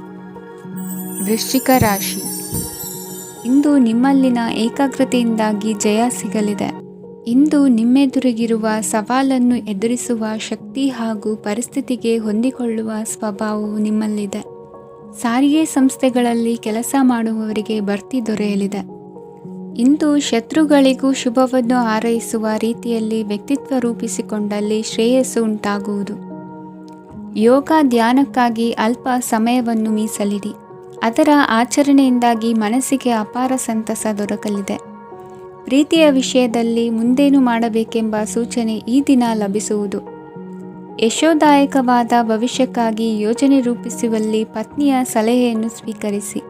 ವೃಶ್ಚಿಕ ರಾಶಿ. ಇಂದು ನಿಮ್ಮಲ್ಲಿನ ಏಕಾಗ್ರತೆಯಿಂದಾಗಿ ಜಯ ಸಿಗಲಿದೆ. ಇಂದು ನಿಮ್ಮೆದುರಿಗಿರುವ ಸವಾಲನ್ನು ಎದುರಿಸುವ ಶಕ್ತಿ ಹಾಗೂ ಪರಿಸ್ಥಿತಿಗೆ ಹೊಂದಿಕೊಳ್ಳುವ ಸ್ವಭಾವವು ನಿಮ್ಮಲ್ಲಿದೆ. ಸಾರಿಗೆ ಸಂಸ್ಥೆಗಳಲ್ಲಿ ಕೆಲಸ ಮಾಡುವವರಿಗೆ ಬಡ್ತಿ ದೊರೆಯಲಿದೆ. ಇಂದು ಶತ್ರುಗಳಿಗೂ ಶುಭವನ್ನು ಹಾರೈಸುವ ರೀತಿಯಲ್ಲಿ ವ್ಯಕ್ತಿತ್ವ ರೂಪಿಸಿಕೊಂಡಲ್ಲಿ ಶ್ರೇಯಸ್ಸು ಉಂಟಾಗುವುದು. ಯೋಗ ಧ್ಯಾನಕ್ಕಾಗಿ ಅಲ್ಪ ಸಮಯವನ್ನು ಮೀಸಲಿಡಿ. ಅದರ ಆಚರಣೆಯಿಂದಾಗಿ ಮನಸ್ಸಿಗೆ ಅಪಾರ ಸಂತಸ ದೊರಕಲಿದೆ. ಪ್ರೀತಿಯ ವಿಷಯದಲ್ಲಿ ಮುಂದೇನು ಮಾಡಬೇಕೆಂಬ ಸೂಚನೆ ಈ ದಿನ ಲಭಿಸುವುದು. ಯಶೋದಾಯಕವಾದ ಭವಿಷ್ಯಕ್ಕಾಗಿ ಯೋಜನೆ ರೂಪಿಸುವಲ್ಲಿ ಪತ್ನಿಯ ಸಲಹೆಯನ್ನು ಸ್ವೀಕರಿಸಿ.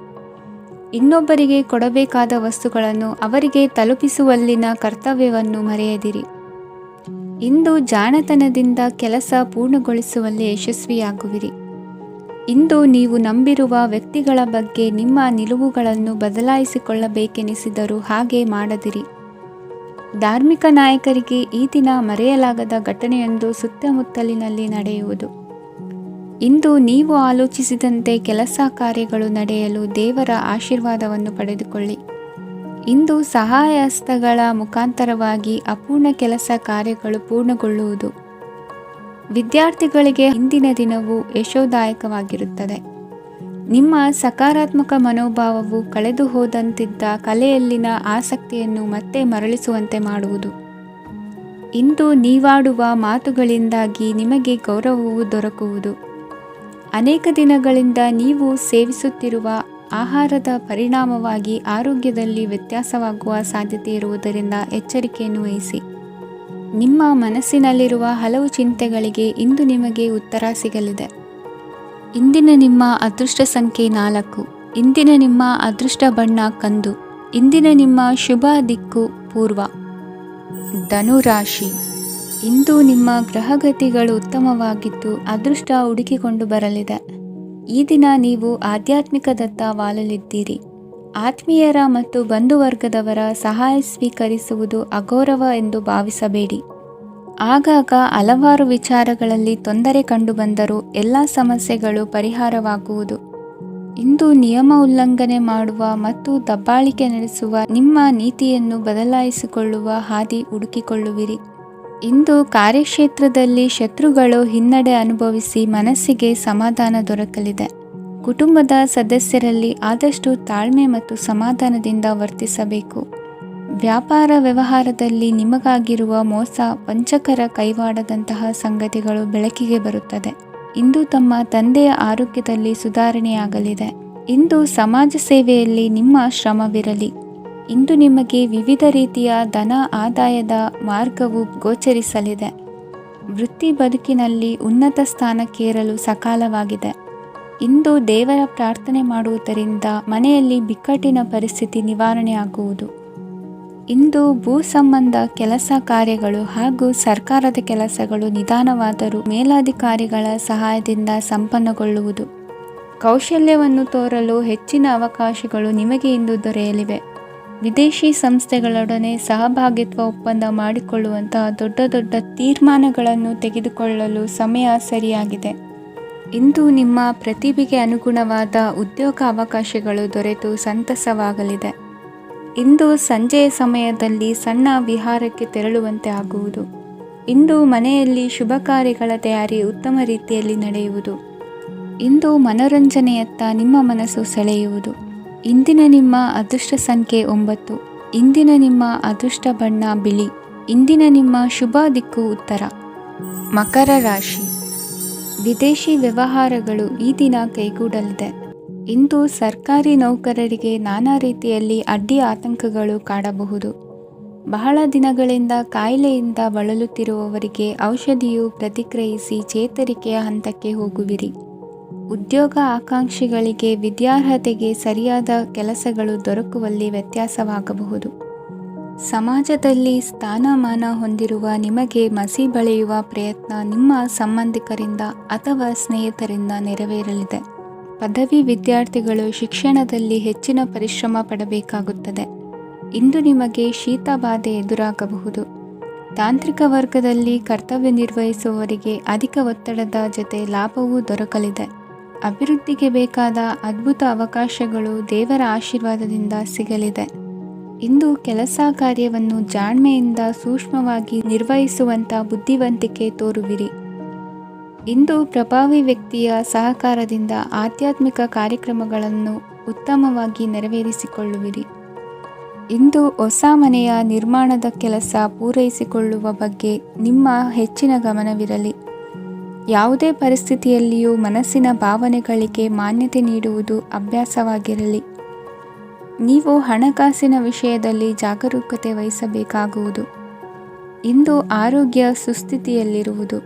ಇನ್ನೊಬ್ಬರಿಗೆ ಕೊಡಬೇಕಾದ ವಸ್ತುಗಳನ್ನು ಅವರಿಗೆ ತಲುಪಿಸುವಲ್ಲಿನ ಕರ್ತವ್ಯವನ್ನು ಮರೆಯದಿರಿ. ಇಂದು ಜಾಣತನದಿಂದ ಕೆಲಸ ಪೂರ್ಣಗೊಳಿಸುವಲ್ಲಿ ಯಶಸ್ವಿಯಾಗುವಿರಿ. ಇಂದು ನೀವು ನಂಬಿರುವ ವ್ಯಕ್ತಿಗಳ ಬಗ್ಗೆ ನಿಮ್ಮ ನಿಲುವುಗಳನ್ನು ಬದಲಾಯಿಸಿಕೊಳ್ಳಬೇಕೆನಿಸಿದರೂ ಹಾಗೆ ಮಾಡದಿರಿ. ಧಾರ್ಮಿಕ ನಾಯಕರಿಗೆ ಈ ದಿನ ಮರೆಯಲಾಗದ ಘಟನೆಯೊಂದು ಸುತ್ತಮುತ್ತಲಿನಲ್ಲಿ ನಡೆಯುವುದು. ಇಂದು ನೀವು ಆಲೋಚಿಸಿದಂತೆ ಕೆಲಸ ಕಾರ್ಯಗಳು ನಡೆಯಲು ದೇವರ ಆಶೀರ್ವಾದವನ್ನು ಪಡೆದುಕೊಳ್ಳಿ. ಇಂದು ಸಹಾಯ ಹಸ್ತಗಳ ಮುಖಾಂತರವಾಗಿ ಅಪೂರ್ಣ ಕೆಲಸ ಕಾರ್ಯಗಳು ಪೂರ್ಣಗೊಳ್ಳುವುದು. ವಿದ್ಯಾರ್ಥಿಗಳಿಗೆ ಇಂದಿನ ದಿನವು ಯಶೋದಾಯಕವಾಗಿರುತ್ತದೆ. ನಿಮ್ಮ ಸಕಾರಾತ್ಮಕ ಮನೋಭಾವವು ಕಳೆದು ಹೋದಂತಿದ್ದ ಕಲೆಯಲ್ಲಿನ ಆಸಕ್ತಿಯನ್ನು ಮತ್ತೆ ಮರಳಿಸುವಂತೆ ಮಾಡುವುದು. ಇಂದು ನೀವಾಡುವ ಮಾತುಗಳಿಂದಾಗಿ ನಿಮಗೆ ಗೌರವವು ದೊರಕುವುದು. ಅನೇಕ ದಿನಗಳಿಂದ ನೀವು ಸೇವಿಸುತ್ತಿರುವ ಆಹಾರದ ಪರಿಣಾಮವಾಗಿ ಆರೋಗ್ಯದಲ್ಲಿ ವ್ಯತ್ಯಾಸವಾಗುವ ಸಾಧ್ಯತೆ ಇರುವುದರಿಂದ ಎಚ್ಚರಿಕೆಯನ್ನು ವಹಿಸಿ. ನಿಮ್ಮ ಮನಸ್ಸಿನಲ್ಲಿರುವ ಹಲವು ಚಿಂತೆಗಳಿಗೆ ಇಂದು ನಿಮಗೆ ಉತ್ತರ ಸಿಗಲಿದೆ. ಇಂದಿನ ನಿಮ್ಮ ಅದೃಷ್ಟ ಸಂಖ್ಯೆ 4. ಇಂದಿನ ನಿಮ್ಮ ಅದೃಷ್ಟ ಬಣ್ಣ ಕಂದು. ಇಂದಿನ ನಿಮ್ಮ ಶುಭ ದಿಕ್ಕು ಪೂರ್ವ. ಧನುರಾಶಿ. ಇಂದು ನಿಮ್ಮ ಗ್ರಹಗತಿಗಳು ಉತ್ತಮವಾಗಿದ್ದು ಅದೃಷ್ಟ ಹುಡುಕಿಕೊಂಡು ಬರಲಿದೆ. ಈ ದಿನ ನೀವು ಆಧ್ಯಾತ್ಮಿಕದತ್ತ ವಾಲಲಿದ್ದೀರಿ. ಆತ್ಮೀಯರ ಮತ್ತು ಬಂಧುವರ್ಗದವರ ಸಹಾಯ ಸ್ವೀಕರಿಸುವುದು ಅಗೌರವ ಎಂದು ಭಾವಿಸಬೇಡಿ. ಆಗಾಗ ಹಲವಾರು ವಿಚಾರಗಳಲ್ಲಿ ತೊಂದರೆ ಕಂಡುಬಂದರೂ ಎಲ್ಲ ಸಮಸ್ಯೆಗಳು ಪರಿಹಾರವಾಗುವುದು. ಇಂದು ನಿಯಮ ಉಲ್ಲಂಘನೆ ಮಾಡುವ ಮತ್ತು ದಬ್ಬಾಳಿಕೆ ನಡೆಸುವ ನಿಮ್ಮ ನೀತಿಯನ್ನು ಬದಲಾಯಿಸಿಕೊಳ್ಳುವ ಹಾದಿ ಹುಡುಕಿಕೊಳ್ಳುವಿರಿ. ಇಂದು ಕಾರ್ಯಕ್ಷೇತ್ರದಲ್ಲಿ ಶತ್ರುಗಳು ಹಿನ್ನಡೆ ಅನುಭವಿಸಿ ಮನಸ್ಸಿಗೆ ಸಮಾಧಾನ ದೊರಕಲಿದೆ. ಕುಟುಂಬದ ಸದಸ್ಯರಲ್ಲಿ ಆದಷ್ಟು ತಾಳ್ಮೆ ಮತ್ತು ಸಮಾಧಾನದಿಂದ ವರ್ತಿಸಬೇಕು. ವ್ಯಾಪಾರ ವ್ಯವಹಾರದಲ್ಲಿ ನಿಮಗಾಗಿರುವ ಮೋಸ, ವಂಚಕರ ಕೈವಾಡದಂತಹ ಸಂಗತಿಗಳು ಬೆಳಕಿಗೆ ಬರುತ್ತದೆ. ಇಂದು ತಮ್ಮ ತಂದೆಯ ಆರೋಗ್ಯದಲ್ಲಿ ಸುಧಾರಣೆಯಾಗಲಿದೆ. ಇಂದು ಸಮಾಜ ಸೇವೆಯಲ್ಲಿ ನಿಮ್ಮ ಶ್ರಮವಿರಲಿ. ಇಂದು ನಿಮಗೆ ವಿವಿಧ ರೀತಿಯ ಧನ ಆದಾಯದ ಮಾರ್ಗವು ಗೋಚರಿಸಲಿದೆ. ವೃತ್ತಿ ಬದುಕಿನಲ್ಲಿ ಉನ್ನತ ಸ್ಥಾನಕ್ಕೇರಲು ಸಕಾಲವಾಗಿದೆ. ಇಂದು ದೇವರ ಪ್ರಾರ್ಥನೆ ಮಾಡುವುದರಿಂದ ಮನೆಯಲ್ಲಿ ಬಿಕ್ಕಟ್ಟಿನ ಪರಿಸ್ಥಿತಿ ನಿವಾರಣೆಯಾಗುವುದು. ಇಂದು ಭೂ ಸಂಬಂಧ ಕೆಲಸ ಕಾರ್ಯಗಳು ಹಾಗೂ ಸರ್ಕಾರದ ಕೆಲಸಗಳು ನಿಧಾನವಾದರೂ ಮೇಲಾಧಿಕಾರಿಗಳ ಸಹಾಯದಿಂದ ಸಂಪನ್ನಗೊಳ್ಳುವುದು. ಕೌಶಲ್ಯವನ್ನು ತೋರಲು ಹೆಚ್ಚಿನ ಅವಕಾಶಗಳು ನಿಮಗೆ ಇಂದು ದೊರೆಯಲಿವೆ. ವಿದೇಶಿ ಸಂಸ್ಥೆಗಳೊಡನೆ ಸಹಭಾಗಿತ್ವ ಒಪ್ಪಂದ ಮಾಡಿಕೊಳ್ಳುವಂತಹ ದೊಡ್ಡ ದೊಡ್ಡ ತೀರ್ಮಾನಗಳನ್ನು ತೆಗೆದುಕೊಳ್ಳಲು ಸಮಯ ಸರಿಯಾಗಿದೆ. ಇಂದು ನಿಮ್ಮ ಪ್ರತಿಭೆಗೆ ಅನುಗುಣವಾದ ಉದ್ಯೋಗ ಅವಕಾಶಗಳು ದೊರೆತು ಸಂತಸವಾಗಲಿದೆ. ಇಂದು ಸಂಜೆಯ ಸಮಯದಲ್ಲಿ ಸಣ್ಣ ವಿಹಾರಕ್ಕೆ ತೆರಳುವಂತೆ ಆಗುವುದು. ಇಂದು ಮನೆಯಲ್ಲಿ ಶುಭ ಕಾರ್ಯಗಳ ತಯಾರಿ ಉತ್ತಮ ರೀತಿಯಲ್ಲಿ ನಡೆಯುವುದು. ಇಂದು ಮನೋರಂಜನೆಯತ್ತ ನಿಮ್ಮ ಮನಸ್ಸು ಸೆಳೆಯುವುದು. ಇಂದಿನ ನಿಮ್ಮ ಅದೃಷ್ಟ ಸಂಖ್ಯೆ 9. ಇಂದಿನ ನಿಮ್ಮ ಅದೃಷ್ಟ ಬಣ್ಣ ಬಿಳಿ. ಇಂದಿನ ನಿಮ್ಮ ಶುಭ ದಿಕ್ಕು ಉತ್ತರ. ಮಕರ ರಾಶಿ. ವಿದೇಶಿ ವ್ಯವಹಾರಗಳು ಈ ದಿನ ಕೈಗೂಡಲಿದೆ. ಇಂದು ಸರ್ಕಾರಿ ನೌಕರರಿಗೆ ನಾನಾ ರೀತಿಯಲ್ಲಿ ಅಡ್ಡಿ ಆತಂಕಗಳು ಕಾಡಬಹುದು. ಬಹಳ ದಿನಗಳಿಂದ ಕಾಯಿಲೆಯಿಂದ ಬಳಲುತ್ತಿರುವವರಿಗೆ ಔಷಧಿಯು ಪ್ರತಿಕ್ರಿಯಿಸಿ ಚೇತರಿಕೆಯ ಹಂತಕ್ಕೆ ಹೋಗುವಿರಿ. ಉದ್ಯೋಗ ಆಕಾಂಕ್ಷಿಗಳಿಗೆ ವಿದ್ಯಾರ್ಹತೆಗೆ ಸರಿಯಾದ ಕೆಲಸಗಳು ದೊರಕುವಲ್ಲಿ ವ್ಯತ್ಯಾಸವಾಗಬಹುದು. ಸಮಾಜದಲ್ಲಿ ಸ್ಥಾನಮಾನ ಹೊಂದಿರುವ ನಿಮಗೆ ಮಸಿ ಬಳಿಯುವ ಪ್ರಯತ್ನ ನಿಮ್ಮ ಸಂಬಂಧಿಕರಿಂದ ಅಥವಾ ಸ್ನೇಹಿತರಿಂದ ನೆರವೇರಲಿದೆ. ಪದವಿ ವಿದ್ಯಾರ್ಥಿಗಳು ಶಿಕ್ಷಣದಲ್ಲಿ ಹೆಚ್ಚಿನ ಪರಿಶ್ರಮ ಪಡಬೇಕಾಗುತ್ತದೆ. ಇಂದು ನಿಮಗೆ ಶೀತ ಬಾಧೆ ಎದುರಾಗಬಹುದು. ತಾಂತ್ರಿಕ ವರ್ಗದಲ್ಲಿ ಕರ್ತವ್ಯ ನಿರ್ವಹಿಸುವವರಿಗೆ ಅಧಿಕ ಒತ್ತಡದ ಜೊತೆ ಲಾಭವೂ ದೊರಕಲಿದೆ. ಅಭಿವೃದ್ಧಿಗೆ ಬೇಕಾದ ಅದ್ಭುತ ಅವಕಾಶಗಳು ದೇವರ ಆಶೀರ್ವಾದದಿಂದ ಸಿಗಲಿದೆ. ಇಂದು ಕೆಲಸ ಕಾರ್ಯವನ್ನು ಜಾಣ್ಮೆಯಿಂದ ಸೂಕ್ಷ್ಮವಾಗಿ ನಿರ್ವಹಿಸುವಂಥ ಬುದ್ಧಿವಂತಿಕೆ ತೋರುವಿರಿ. ಇಂದು ಪ್ರಭಾವಿ ವ್ಯಕ್ತಿಯ ಸಹಕಾರದಿಂದ ಆಧ್ಯಾತ್ಮಿಕ ಕಾರ್ಯಕ್ರಮಗಳನ್ನು ಉತ್ತಮವಾಗಿ ನೆರವೇರಿಸಿಕೊಳ್ಳುವಿರಿ. ಇಂದು ಹೊಸ ಮನೆಯ ನಿರ್ಮಾಣದ ಕೆಲಸ ಪೂರೈಸಿಕೊಳ್ಳುವ ಬಗ್ಗೆ ನಿಮ್ಮ ಹೆಚ್ಚಿನ ಗಮನವಿರಲಿ. ಯಾವುದೇ ಪರಿಸ್ಥಿತಿಯಲ್ಲಿಯೂ ಮನಸ್ಸಿನ ಭಾವನೆಗಳಿಗೆ ಮಾನ್ಯತೆ ನೀಡುವುದು ಅಭ್ಯಾಸವಾಗಿರಲಿ. ನೀವು ಹಣಕಾಸಿನ ವಿಷಯದಲ್ಲಿ ಜಾಗರೂಕತೆ ವಹಿಸಬೇಕಾಗುವುದು. ಇಂದು ಆರೋಗ್ಯ ಸುಸ್ಥಿತಿಯಲ್ಲಿರುವುದು.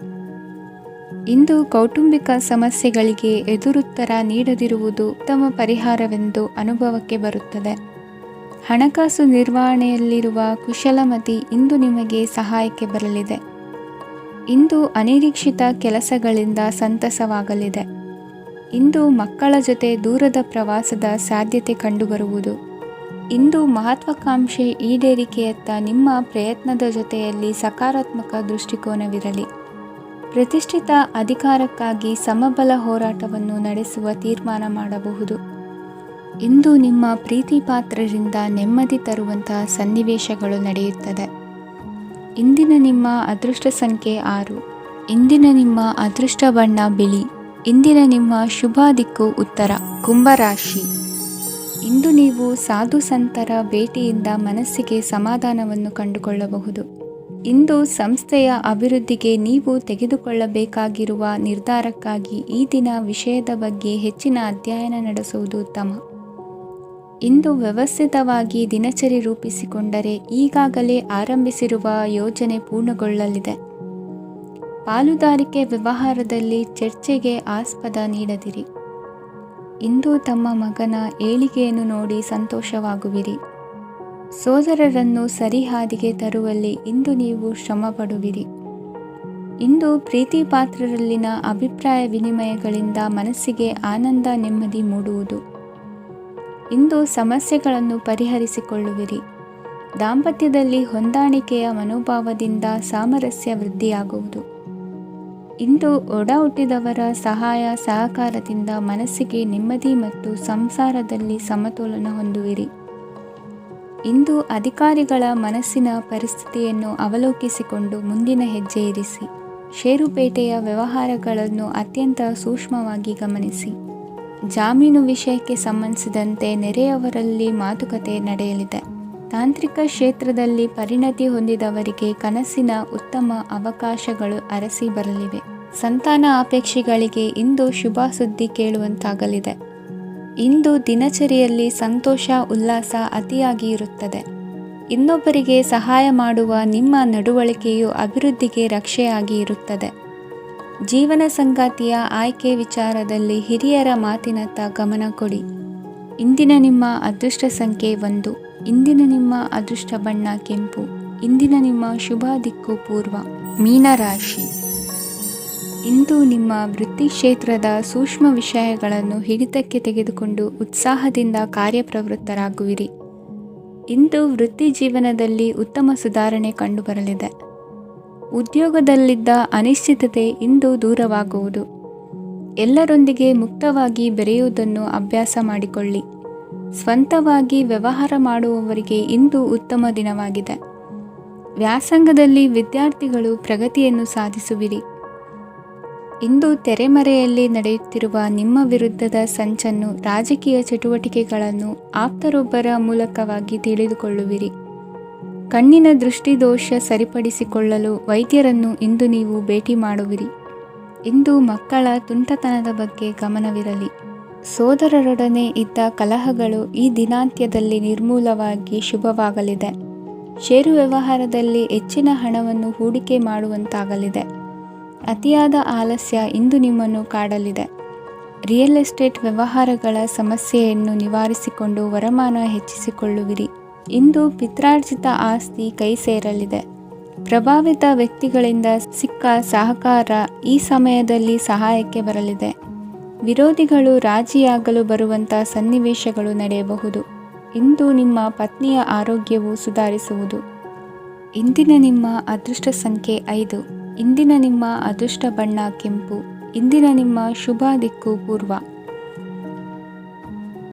ಇಂದು ಕೌಟುಂಬಿಕ ಸಮಸ್ಯೆಗಳಿಗೆ ಎದುರುತ್ತರ ನೀಡದಿರುವುದು ಉತ್ತಮ ಪರಿಹಾರವೆಂದು ಅನುಭವಕ್ಕೆ ಬರುತ್ತದೆ. ಹಣಕಾಸು ನಿರ್ವಹಣೆಯಲ್ಲಿರುವ ಕುಶಲಮತಿ ಇಂದು ನಿಮಗೆ ಸಹಾಯಕ್ಕೆ ಬರಲಿದೆ. ಇಂದು ಅನಿರೀಕ್ಷಿತ ಕೆಲಸಗಳಿಂದ ಸಂತಸವಾಗಲಿದೆ. ಇಂದು ಮಕ್ಕಳ ಜೊತೆ ದೂರದ ಪ್ರವಾಸದ ಸಾಧ್ಯತೆ ಕಂಡುಬರುವುದು. ಇಂದು ಮಹತ್ವಾಕಾಂಕ್ಷೆ ಈಡೇರಿಕೆಯತ್ತ ನಿಮ್ಮ ಪ್ರಯತ್ನದ ಜೊತೆಯಲ್ಲಿ ಸಕಾರಾತ್ಮಕ ದೃಷ್ಟಿಕೋನವಿರಲಿ. ಪ್ರತಿಷ್ಠಿತ ಅಧಿಕಾರಕ್ಕಾಗಿ ಸಮಬಲ ಹೋರಾಟವನ್ನು ನಡೆಸುವ ತೀರ್ಮಾನ ಮಾಡಬಹುದು. ಇಂದು ನಿಮ್ಮ ಪ್ರೀತಿ ಪಾತ್ರರಿಂದ ನೆಮ್ಮದಿ ತರುವಂತಹ ಸನ್ನಿವೇಶಗಳು ನಡೆಯುತ್ತದೆ. ಇಂದಿನ ನಿಮ್ಮ ಅದೃಷ್ಟ ಸಂಖ್ಯೆ 6. ಇಂದಿನ ನಿಮ್ಮ ಅದೃಷ್ಟ ಬಣ್ಣ ಬಿಳಿ. ಇಂದಿನ ನಿಮ್ಮ ಶುಭ ದಿಕ್ಕು ಉತ್ತರ. ಕುಂಭರಾಶಿ. ಇಂದು ನೀವು ಸಾಧು ಸಂತರ ಭೇಟಿಯಿಂದ ಮನಸ್ಸಿಗೆ ಸಮಾಧಾನವನ್ನು ಕಂಡುಕೊಳ್ಳಬಹುದು. ಇಂದು ಸಂಸ್ಥೆಯ ಅಭಿವೃದ್ಧಿಗೆ ನೀವು ತೆಗೆದುಕೊಳ್ಳಬೇಕಾಗಿರುವ ನಿರ್ಧಾರಕ್ಕಾಗಿ ಈ ದಿನ ವಿಷಯದ ಬಗ್ಗೆ ಹೆಚ್ಚಿನ ಅಧ್ಯಯನ ನಡೆಸುವುದು ಉತ್ತಮ. ಇಂದು ವ್ಯವಸ್ಥಿತವಾಗಿ ದಿನಚರಿ ರೂಪಿಸಿಕೊಂಡರೆ ಈಗಾಗಲೇ ಆರಂಭಿಸಿರುವ ಯೋಜನೆ ಪೂರ್ಣಗೊಳ್ಳಲಿದೆ. ಪಾಲುದಾರಿಕೆ ವ್ಯವಹಾರದಲ್ಲಿ ಚರ್ಚೆಗೆ ಆಸ್ಪದ ನೀಡದಿರಿ. ಇಂದು ತಮ್ಮ ಮಗನ ಏಳಿಗೆಯನ್ನು ನೋಡಿ ಸಂತೋಷವಾಗುವಿರಿ. ಸೋದರರನ್ನು ಸರಿಹಾದಿಗೆ ತರುವಲ್ಲಿ ಇಂದು ನೀವು ಶ್ರಮಪಡುವಿರಿ. ಇಂದು ಪ್ರೀತಿ ಪಾತ್ರರಲ್ಲಿನ ಅಭಿಪ್ರಾಯ ವಿನಿಮಯಗಳಿಂದ ಮನಸ್ಸಿಗೆ ಆನಂದ ನೆಮ್ಮದಿ ಮೂಡುವುದು. ಇಂದು ಸಮಸ್ಯೆಗಳನ್ನು ಪರಿಹರಿಸಿಕೊಳ್ಳುವಿರಿ. ದಾಂಪತ್ಯದಲ್ಲಿ ಹೊಂದಾಣಿಕೆಯ ಮನೋಭಾವದಿಂದ ಸಾಮರಸ್ಯ ವೃದ್ಧಿಯಾಗುವುದು. ಇಂದು ಒಡ ಹುಟ್ಟಿದವರ ಸಹಾಯ ಸಹಕಾರದಿಂದ ಮನಸ್ಸಿಗೆ ನೆಮ್ಮದಿ ಮತ್ತು ಸಂಸಾರದಲ್ಲಿ ಸಮತೋಲನ ಹೊಂದುವಿರಿ. ಇಂದು ಅಧಿಕಾರಿಗಳ ಮನಸ್ಸಿನ ಪರಿಸ್ಥಿತಿಯನ್ನು ಅವಲೋಕಿಸಿಕೊಂಡು ಮುಂದಿನ ಹೆಜ್ಜೆ ಇರಿಸಿ. ಷೇರುಪೇಟೆಯ ವ್ಯವಹಾರಗಳನ್ನು ಅತ್ಯಂತ ಸೂಕ್ಷ್ಮವಾಗಿ ಗಮನಿಸಿ. ಜಾಮೀನು ವಿಷಯಕ್ಕೆ ಸಂಬಂಧಿಸಿದಂತೆ ನೆರೆಯವರಲ್ಲಿ ಮಾತುಕತೆ ನಡೆಯಲಿದೆ. ತಾಂತ್ರಿಕ ಕ್ಷೇತ್ರದಲ್ಲಿ ಪರಿಣತಿ ಹೊಂದಿದವರಿಗೆ ಕನಸಿನ ಉತ್ತಮ ಅವಕಾಶಗಳು ಅರಸಿ ಬರಲಿವೆ. ಸಂತಾನ ಅಪೇಕ್ಷೆಗಳಿಗೆ ಇಂದು ಶುಭ ಸುದ್ದಿ ಕೇಳುವಂತಾಗಲಿದೆ. ಇಂದು ದಿನಚರಿಯಲ್ಲಿ ಸಂತೋಷ ಉಲ್ಲಾಸ ಅತಿಯಾಗಿ ಇರುತ್ತದೆ. ಇನ್ನೊಬ್ಬರಿಗೆ ಸಹಾಯ ಮಾಡುವ ನಿಮ್ಮ ನಡವಳಿಕೆಯು ಅಭಿವೃದ್ಧಿಗೆ ರಕ್ಷೆಯಾಗಿ ಇರುತ್ತದೆ. ಜೀವನ ಸಂಗಾತಿಯ ಆಯ್ಕೆ ವಿಚಾರದಲ್ಲಿ ಹಿರಿಯರ ಮಾತಿನತ್ತ ಗಮನ ಕೊಡಿ. ಇಂದಿನ ನಿಮ್ಮ ಅದೃಷ್ಟ ಸಂಖ್ಯೆ 1. ಇಂದಿನ ನಿಮ್ಮ ಅದೃಷ್ಟ ಬಣ್ಣ ಕೆಂಪು. ಇಂದಿನ ನಿಮ್ಮ ಶುಭ ದಿಕ್ಕು ಪೂರ್ವ. ಮೀನರಾಶಿ. ಇಂದು ನಿಮ್ಮ ವೃತ್ತಿ ಕ್ಷೇತ್ರದ ಸೂಕ್ಷ್ಮ ವಿಷಯಗಳನ್ನು ಹಿಡಿತಕ್ಕೆ ತೆಗೆದುಕೊಂಡು ಉತ್ಸಾಹದಿಂದ ಕಾರ್ಯಪ್ರವೃತ್ತರಾಗುವಿರಿ. ಇಂದು ವೃತ್ತಿ ಜೀವನದಲ್ಲಿ ಉತ್ತಮ ಸುಧಾರಣೆ ಕಂಡುಬರಲಿದೆ. ಉದ್ಯೋಗದಲ್ಲಿದ್ದ ಅನಿಶ್ಚಿತತೆ ಇಂದು ದೂರವಾಗುವುದು. ಎಲ್ಲರೊಂದಿಗೆ ಮುಕ್ತವಾಗಿ ಬೆರೆಯುವುದನ್ನು ಅಭ್ಯಾಸ ಮಾಡಿಕೊಳ್ಳಿ. ಸ್ವಂತವಾಗಿ ವ್ಯವಹಾರ ಮಾಡುವವರಿಗೆ ಇಂದು ಉತ್ತಮ ದಿನವಾಗಿದೆ. ವ್ಯಾಸಂಗದಲ್ಲಿ ವಿದ್ಯಾರ್ಥಿಗಳು ಪ್ರಗತಿಯನ್ನು ಸಾಧಿಸುವಿರಿ. ಇಂದು ತೆರೆಮರೆಯಲ್ಲಿ ನಡೆಯುತ್ತಿರುವ ನಿಮ್ಮ ವಿರುದ್ಧದ ಸಂಚನ್ನು, ರಾಜಕೀಯ ಚಟುವಟಿಕೆಗಳನ್ನು ಆಪ್ತರೊಬ್ಬರ ಮೂಲಕವಾಗಿ ತಿಳಿದುಕೊಳ್ಳುವಿರಿ. ಕಣ್ಣಿನ ದೃಷ್ಟಿದೋಷ ಸರಿಪಡಿಸಿಕೊಳ್ಳಲು ವೈದ್ಯರನ್ನು ಇಂದು ನೀವು ಭೇಟಿ ಮಾಡುವಿರಿ. ಇಂದು ಮಕ್ಕಳ ತುಂಟತನದ ಬಗ್ಗೆ ಗಮನವಿರಲಿ. ಸೋದರರೊಡನೆ ಇದ್ದ ಕಲಹಗಳು ಈ ದಿನಾಂತ್ಯದಲ್ಲಿ ನಿರ್ಮೂಲವಾಗಿ ಶುಭವಾಗಲಿದೆ. ಷೇರು ವ್ಯವಹಾರದಲ್ಲಿ ಹೆಚ್ಚಿನ ಹಣವನ್ನು ಹೂಡಿಕೆ ಮಾಡುವಂತಾಗಲಿದೆ. ಅತಿಯಾದ ಆಲಸ್ಯ ಇಂದು ನಿಮ್ಮನ್ನು ಕಾಡಲಿದೆ. ರಿಯಲ್ ಎಸ್ಟೇಟ್ ವ್ಯವಹಾರಗಳ ಸಮಸ್ಯೆಯನ್ನು ನಿವಾರಿಸಿಕೊಂಡು ವರಮಾನ ಹೆಚ್ಚಿಸಿಕೊಳ್ಳುವಿರಿ. ಇಂದು ಪಿತ್ರಾರ್ಜಿತ ಆಸ್ತಿ ಕೈ ಸೇರಲಿದೆ. ಪ್ರಭಾವಿತ ವ್ಯಕ್ತಿಗಳಿಂದ ಸಿಕ್ಕ ಸಹಕಾರ ಈ ಸಮಯದಲ್ಲಿ ಸಹಾಯಕ್ಕೆ ಬರಲಿದೆ. ವಿರೋಧಿಗಳು ರಾಜಿಯಾಗಲು ಬರುವಂಥ ಸನ್ನಿವೇಶಗಳು ನಡೆಯಬಹುದು. ಇಂದು ನಿಮ್ಮ ಪತ್ನಿಯ ಆರೋಗ್ಯವು ಸುಧಾರಿಸುವುದು. ಇಂದಿನ ನಿಮ್ಮ ಅದೃಷ್ಟ ಸಂಖ್ಯೆ 5. ಇಂದಿನ ನಿಮ್ಮ ಅದೃಷ್ಟ ಬಣ್ಣ ಕೆಂಪು. ಇಂದಿನ ನಿಮ್ಮ ಶುಭ ದಿಕ್ಕು ಪೂರ್ವ.